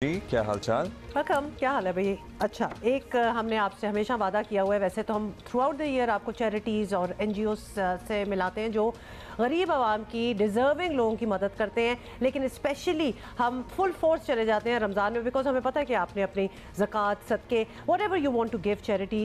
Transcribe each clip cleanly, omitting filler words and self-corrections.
जी, क्या हालचाल। वेलकम। क्या हाल है भाई? अच्छा, एक हमने आपसे हमेशा वादा किया हुआ है, वैसे तो हम थ्रू आउट द ईयर आपको चैरिटीज़ और एनजीओ से मिलाते हैं जो गरीब आवाम की, डिज़र्विंग लोगों की मदद करते हैं, लेकिन स्पेशली हम फुल फोर्स चले जाते हैं रमज़ान में, बिकॉज हमें पता है कि आपने अपनी ज़कात, सदक़े, whatever you want to give charity,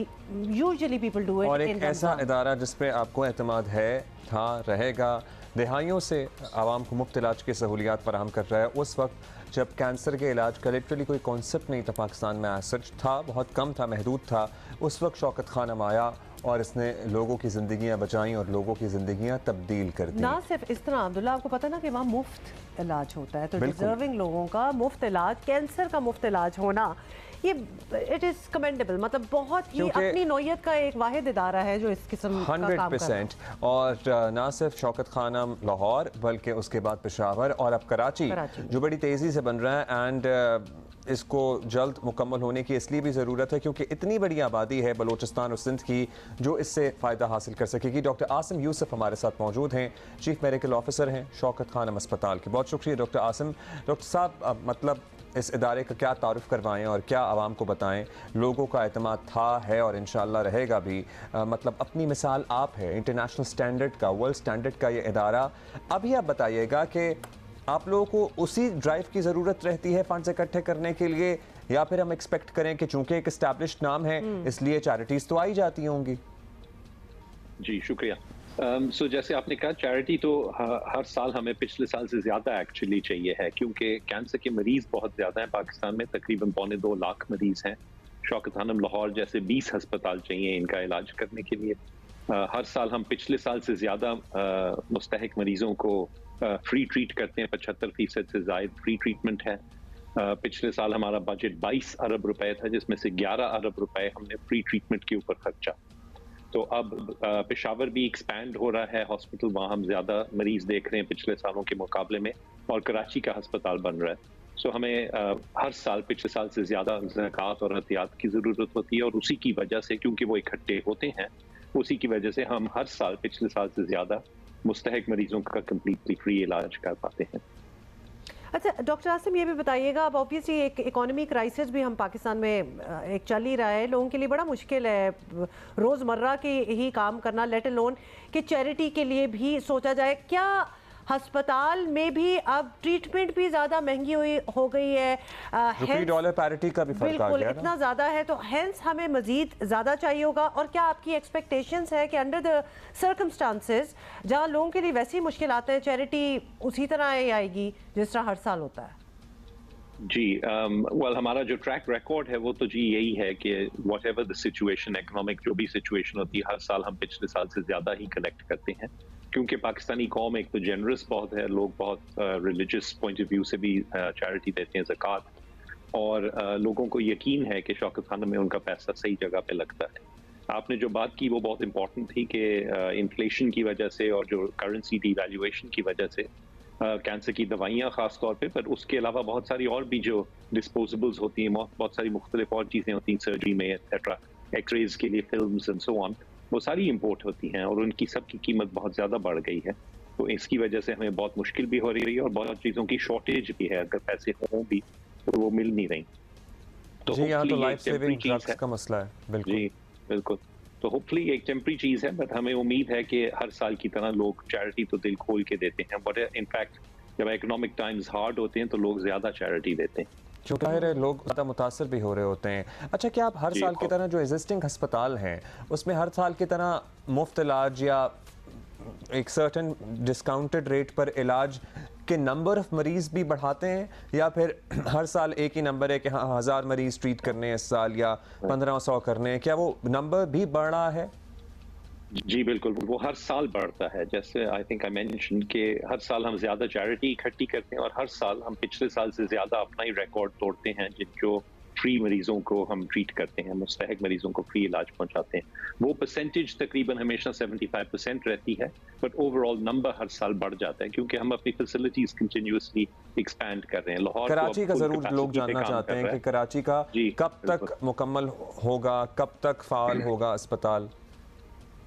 usually people do और इट एक इन ऐसा रमज़ान। इदारा जिस पे आपको एतमाद है, था, रहेगा, दहाइयों से आवाम को मुफ्त इलाज की सहूलियात फराहम कर रहा है। उस वक्त जब कैंसर के इलाज का लिटरली कोई कॉन्सेप्ट नहीं था पाकिस्तान में, सच था, बहुत कम था, महदूद था, उस वक्त शौकत खानम आया और इसने लोगों की ज़िंदगियाँ बचाईं और लोगों की ज़िंदगियाँ तब्दील कर दी। ना सिर्फ इस तरह अब्दुल्ला, आपको पता ना कि वहाँ मुफ्त इलाज होता है, तो बिल्कुल। डिजर्विंग लोगों का मुफ्त इलाज, कैंसर का मुफ्त इलाज होना, ये इट इज़ कमेंडेबल। मतलब बहुत ही क्योंकि अपनी नौयत का एक वाहिद इदारा है जो इस किस्म का काम कर रहा है। 100%। और ना सिर्फ शौकत खानम लाहौर, बल्कि उसके बाद पेशावर और अब कराची कराची में जो बड़ी तेज़ी से बन रहा है। एंड इसको जल्द मुकम्मल होने की इसलिए भी ज़रूरत है क्योंकि इतनी बड़ी आबादी है बलूचिस्तान और सिंध की जो इससे फ़ायदा हासिल कर सकेगी। डॉक्टर आसिम यूसुफ हमारे साथ मौजूद हैं, चीफ मेडिकल ऑफिसर हैं शौकत खानम अस्पताल के। बहुत शुक्रिया डॉक्टर आसिम। डॉक्टर साहब, मतलब इस इदारे का क्या तारुफ करवाएं और क्या आवाम को बताएं। लोगों का एतमाद था, है और इंशाल्लाह रहेगा भी। मतलब अपनी मिसाल आप है इंटरनेशनल स्टैंडर्ड का, वर्ल्ड स्टैंडर्ड का ये इदारा। अभी आप बताइएगा कि आप लोगों को उसी ड्राइव की ज़रूरत रहती है फंड्स इकट्ठे करने के लिए, या फिर हम एक्सपेक्ट करें कि चूंकि एक इस्टेब्लिश्ड नाम है इसलिए चैरिटीज़ तो आई जाती होंगी। जी शुक्रिया। सो जैसे आपने कहा, चैरिटी तो हर साल हमें पिछले साल से ज़्यादा एक्चुअली चाहिए है, क्योंकि कैंसर के मरीज़ बहुत ज़्यादा हैं पाकिस्तान में, तकरीबन 2.25 लाख मरीज़ हैं। शौकत खानम लाहौर जैसे 20 अस्पताल चाहिए इनका इलाज करने के लिए। हर साल हम पिछले साल से ज़्यादा मुस्तहिक मरीज़ों को फ्री ट्रीट करते हैं, 75% से ज़ायद फ्री ट्रीटमेंट है। पिछले साल हमारा बजट 22 अरब रुपए था, जिसमें से 11 अरब रुपए हमने फ्री ट्रीटमेंट के ऊपर खर्चा। तो अब पेशावर भी एक्सपैंड हो रहा है हॉस्पिटल, वहाँ हम ज़्यादा मरीज़ देख रहे हैं पिछले सालों के मुकाबले में, और कराची का अस्पताल बन रहा है। सो हमें हर साल पिछले साल से ज़्यादा ज़कात और एहतियात की ज़रूरत होती है, और उसी की वजह से, क्योंकि वो इकट्ठे होते हैं, उसी की वजह से हम हर साल पिछले साल से ज़्यादा मुस्तहिक मरीज़ों का कम्प्लीटली फ्री इलाज कर पाते हैं। अच्छा डॉक्टर आसिम, ये भी बताइएगा, अब ऑब्वियसली एक इकोनॉमी क्राइसिस भी हम पाकिस्तान में एक चल ही रहा है, लोगों के लिए बड़ा मुश्किल है रोज़मर्रा के ही काम करना, लेट अलोन कि चैरिटी के लिए भी सोचा जाए। क्या हस्पताल में भी अब ट्रीटमेंट भी ज़्यादा महंगी हो गई है, रुपये डॉलर पैरिटी का भी फर्क आ बिल्कुल गया इतना ना। ज़्यादा है, तो हेंस हमें मज़ीद ज़्यादा चाहिए होगा? और क्या आपकी एक्सपेक्टेशंस है कि अंडर द सर्कमस्टांसेस जहाँ लोगों के लिए वैसे ही मुश्किल आते हैं, चैरिटी उसी तरह ही आएगी जिस तरह हर साल होता है? जी, वेल हमारा जो ट्रैक रिकॉर्ड है वो तो जी यही है कि what ever the situation, economic जो भी सिचुएशन होती है, हर साल हम पिछले साल से ज़्यादा ही कलेक्ट करते हैं, क्योंकि पाकिस्तानी कौम एक तो जनरस बहुत है, लोग बहुत रिलीजियस पॉइंट ऑफ व्यू से भी चैरिटी देते हैं, ज़कात, और लोगों को यकीन है कि शौकत खानम में उनका पैसा सही जगह पे लगता है। आपने जो बात की वो बहुत इंपॉर्टेंट थी कि इन्फ्लेशन की वजह से और जो करेंसी डिवैल्यूएशन की वजह से कैंसर की दवाइयाँ ख़ास तौर पे, पर उसके अलावा बहुत सारी और भी जो डिस्पोजेबल्स होती हैं, बहुत सारी मुख्तलिफ और चीज़ें होती हैं सर्जरी में, एक्सेट्रा, एक्सरेज के लिए फिल्म्स एंड सो ऑन, वो सारी इंपोर्ट होती हैं और उनकी सब की कीमत बहुत ज़्यादा बढ़ गई है। तो इसकी वजह से हमें बहुत मुश्किल भी हो रही है और बहुत चीज़ों की शॉर्टेज भी है, अगर पैसे हों भी तो वो मिल नहीं रही। तो जी, यहाँ तो hopefully ये लाइफ सेविंग टेम्पररी चीज़ ड्रग्स है। का मसला है। बिल्कुल जी बिल्कुल। तो होपफुली एक टेम्पररी चीज़ है, बट हमें उम्मीद है कि हर साल की तरह लोग चैरिटी तो दिल खोल के देते हैं, बट इनफैक्ट जब इकोनॉमिक टाइम्स हार्ड होते हैं तो लोग ज़्यादा चैरिटी देते हैं। क्योंकि लोग ज़्यादा मुतासर भी हो रहे होते हैं। अच्छा, क्या आप हर जी, साल की तरह जो एग्जिस्टिंग अस्पताल हैं उसमें हर साल की तरह मुफ्त इलाज या एक सर्टेन डिस्काउंटेड रेट पर इलाज के नंबर ऑफ मरीज़ भी बढ़ाते हैं, या फिर हर साल एक ही नंबर है कि हाँ 1000 मरीज़ ट्रीट करने हैं इस साल या 1500 करने हैं, क्या वो नंबर भी बढ़ रहा है? जी बिल्कुल, वो हर साल बढ़ता है। जैसे आई थिंक आई मेंशन कि हर साल हम ज़्यादा चैरिटी इकट्ठी करते हैं और हर साल हम पिछले साल से ज़्यादा अपना ही रिकॉर्ड तोड़ते हैं, जो फ्री मरीजों को हम ट्रीट करते हैं, मुस्तहिक मरीजों को फ्री इलाज पहुंचाते हैं। वो परसेंटेज तकरीबन हमेशा 75% रहती है, बट ओवरऑल नंबर हर साल बढ़ जाता है क्योंकि हम अपनी फैसिलिटीज कंटिन्यूअसली एक्सपैंड कर रहे हैं। लाहौर कराची का ज़रूर लोग जानना चाहते हैं कि कराची का जी कब तक मुकम्मल होगा, कब तक फ़ाल होगा अस्पताल?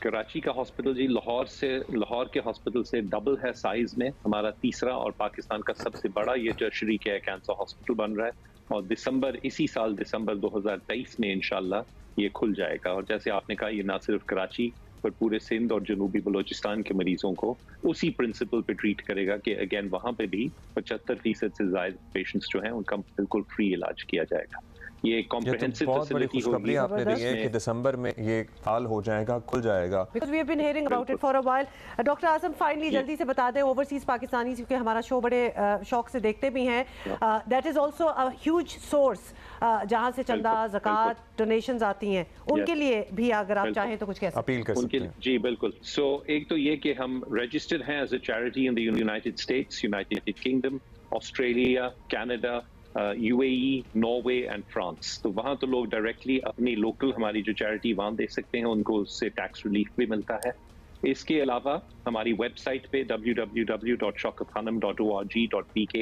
कराची का हॉस्पिटल जी लाहौर के हॉस्पिटल से डबल है साइज में, हमारा तीसरा और पाकिस्तान का सबसे बड़ा ये टर्शरी केयर कैंसर हॉस्पिटल बन रहा है। और इसी साल दिसंबर 2023 में इंशाल्लाह ये खुल जाएगा। और जैसे आपने कहा, ये ना सिर्फ कराची पर पूरे सिंध और जनूबी बलोचिस्तान के मरीजों को उसी प्रिंसिपल पे ट्रीट करेगा कि अगेन वहां पे भी 75% से ज्यादा पेशेंट्स जो हैं उनका बिल्कुल फ्री इलाज किया जाएगा। ये कॉम्प्रिहेंसिव बहुत बड़ी फैसिलिटी खुशखबरी होगी। आपने दी है कि दिसंबर में ये हाल हो जाएगा, खुल जाएगा। Because we have been hearing about it for a while. Doctor Azam, finally जल्दी से बता दें, ओवरसीज पाकिस्तानी क्योंकि हमारा शो बड़े शौक से देखते भी हैं, that is also a huge source जहाँ से चंदा, ज़कात, डोनेशंस आती हैं, उनके लिए भी अगर आप चाहें तो कुछ कह सकते अपील कर सकते हैं। जी बिल्कुल। सो एक तो ये कि हम रजिस्टर्ड हैं as a charity in the United States, United Kingdom, Australia, Canada, UAE, Norway and France. तो वहाँ तो लोग डायरेक्टली अपनी लोकल हमारी जो चैरिटी वहाँ दे सकते हैं, उनको उससे टैक्स रिलीफ भी मिलता है। इसके अलावा हमारी वेबसाइट पे www.shaukathanam.org.pk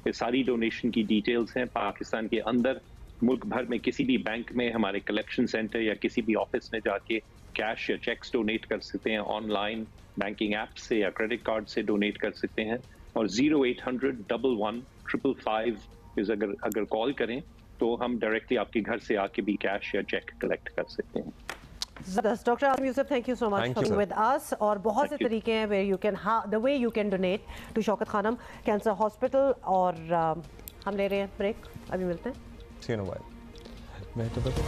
ये सारी डोनेशन की डिटेल्स हैं। पाकिस्तान के अंदर मुल्क भर में किसी भी बैंक में, हमारे कलेक्शन सेंटर या किसी भी ऑफिस में जाके कैश या चेक्स डोनेट कर सकते हैं, ऑनलाइन बैंकिंग ऐप से या क्रेडिट कार्ड से डोनेट कर सकते हैं। और 0800-11-555 अगर कॉल करें तो हम डायरेक्टली आपके घर से आके भी कैश या चेक कलेक्ट कर सकते हैं। जबरदस्त। Doctor Asim Yusuf, thank you so much for being with us. और बहुत से तरीके हैं where you can the way you can donate to Shaukat Khanum cancer hospital. और हम ले रहे हैं ब्रेक, अभी मिलते हैं। See you in a while. मैं तो बता